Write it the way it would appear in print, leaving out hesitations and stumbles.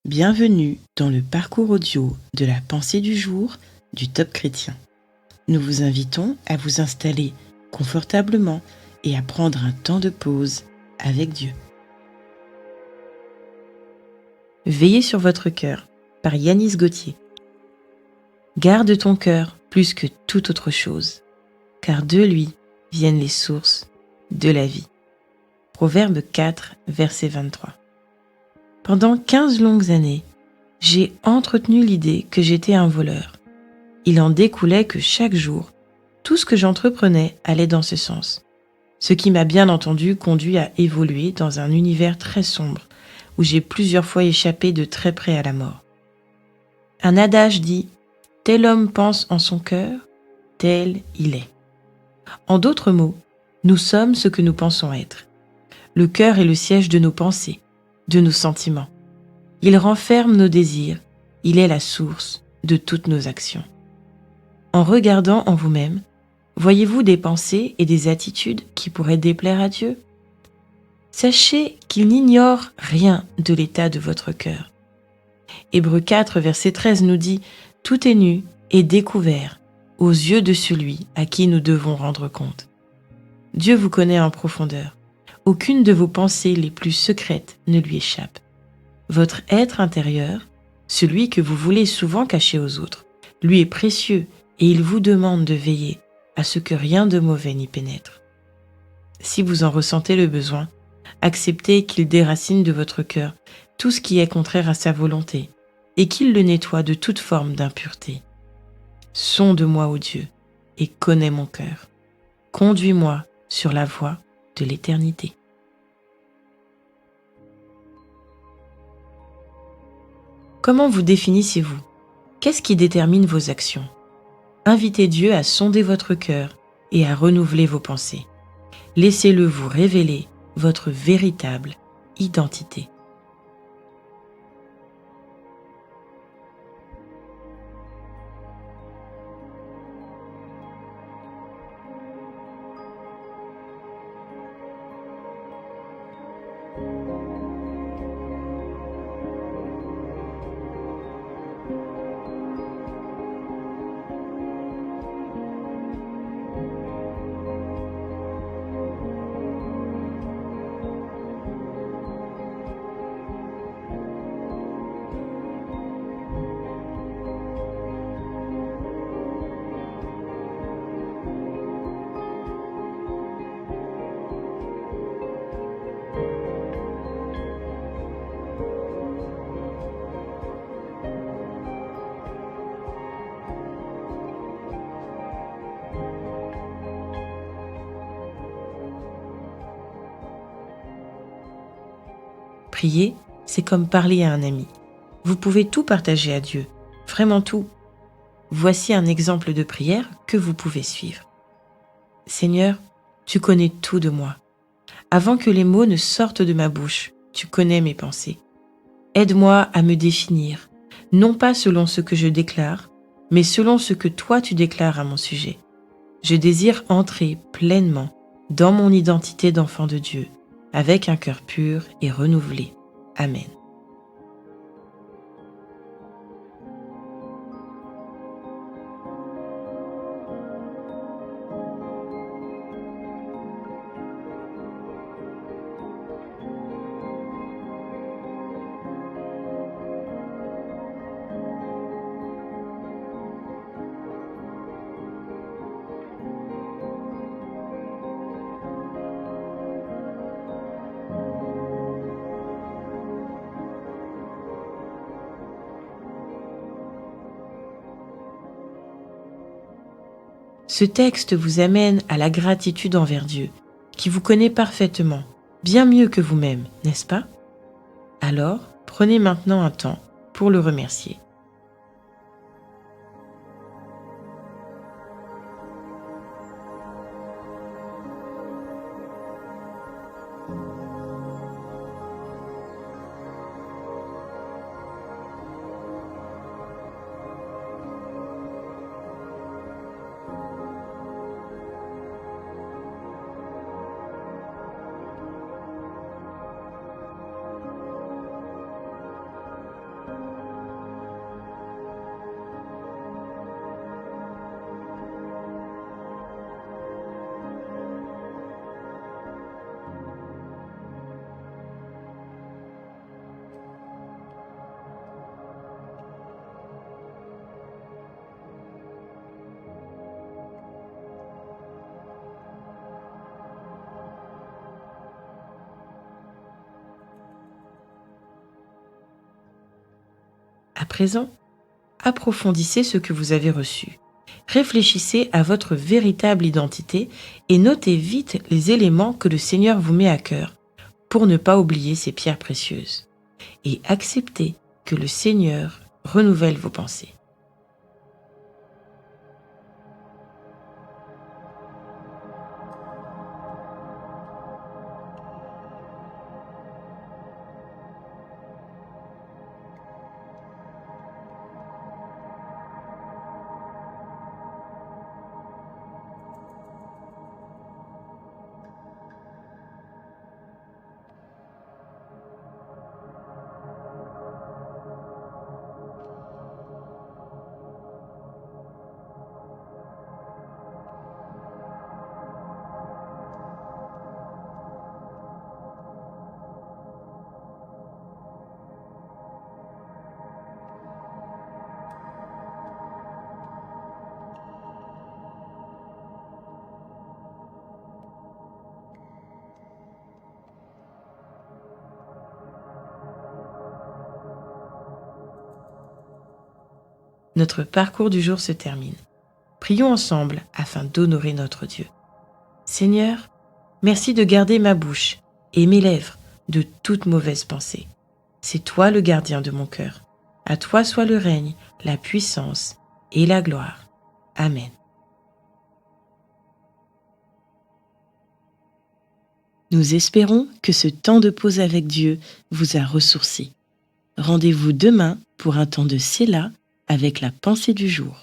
Bienvenue dans le parcours audio de la pensée du jour du Top Chrétien. Nous vous invitons à vous installer confortablement et à prendre un temps de pause avec Dieu. Veillez sur votre cœur par Yanis Gauthier. Garde ton cœur plus que toute autre chose, car de lui viennent les sources de la vie. Proverbe 4, verset 23. Pendant 15 longues années, j'ai entretenu l'idée que j'étais un voleur. Il en découlait que chaque jour, tout ce que j'entreprenais allait dans ce sens. Ce qui m'a bien entendu conduit à évoluer dans un univers très sombre, où j'ai plusieurs fois échappé de très près à la mort. Un adage dit « Tel homme pense en son cœur, tel il est ». En d'autres mots, nous sommes ce que nous pensons être. Le cœur est le siège de nos pensées, de nos sentiments. Il renferme nos désirs, il est la source de toutes nos actions. En regardant en vous-même, voyez-vous des pensées et des attitudes qui pourraient déplaire à Dieu? Sachez qu'il n'ignore rien de l'état de votre cœur. Hébreux 4, verset 13 nous dit « Tout est nu et découvert aux yeux de celui à qui nous devons rendre compte. » Dieu vous connaît en profondeur. Aucune de vos pensées les plus secrètes ne lui échappe. Votre être intérieur, celui que vous voulez souvent cacher aux autres, lui est précieux et il vous demande de veiller à ce que rien de mauvais n'y pénètre. Si vous en ressentez le besoin, acceptez qu'il déracine de votre cœur tout ce qui est contraire à sa volonté et qu'il le nettoie de toute forme d'impureté. Sonde-moi, ô Dieu, et connais mon cœur. Conduis-moi sur la voie de l'éternité. Comment vous définissez-vous? Qu'est-ce qui détermine vos actions? Invitez Dieu à sonder votre cœur et à renouveler vos pensées. Laissez-le vous révéler votre véritable identité. Prier, c'est comme parler à un ami. Vous pouvez tout partager à Dieu, vraiment tout. Voici un exemple de prière que vous pouvez suivre. Seigneur, tu connais tout de moi. Avant que les mots ne sortent de ma bouche, tu connais mes pensées. Aide-moi à me définir, non pas selon ce que je déclare, mais selon ce que toi tu déclares à mon sujet. Je désire entrer pleinement dans mon identité d'enfant de Dieu, avec un cœur pur et renouvelé. Amen. Ce texte vous amène à la gratitude envers Dieu, qui vous connaît parfaitement, bien mieux que vous-même, n'est-ce pas? Alors, prenez maintenant un temps pour le remercier. présent, approfondissez ce que vous avez reçu. Réfléchissez à votre véritable identité et notez vite les éléments que le Seigneur vous met à cœur pour ne pas oublier ces pierres précieuses. Et acceptez que le Seigneur renouvelle vos pensées. Notre parcours du jour se termine. Prions ensemble afin d'honorer notre Dieu. Seigneur, merci de garder ma bouche et mes lèvres de toute mauvaise pensée. C'est toi le gardien de mon cœur. À toi soit le règne, la puissance et la gloire. Amen. Nous espérons que ce temps de pause avec Dieu vous a ressourci. Rendez-vous demain pour un temps de Séla avec la pensée du jour.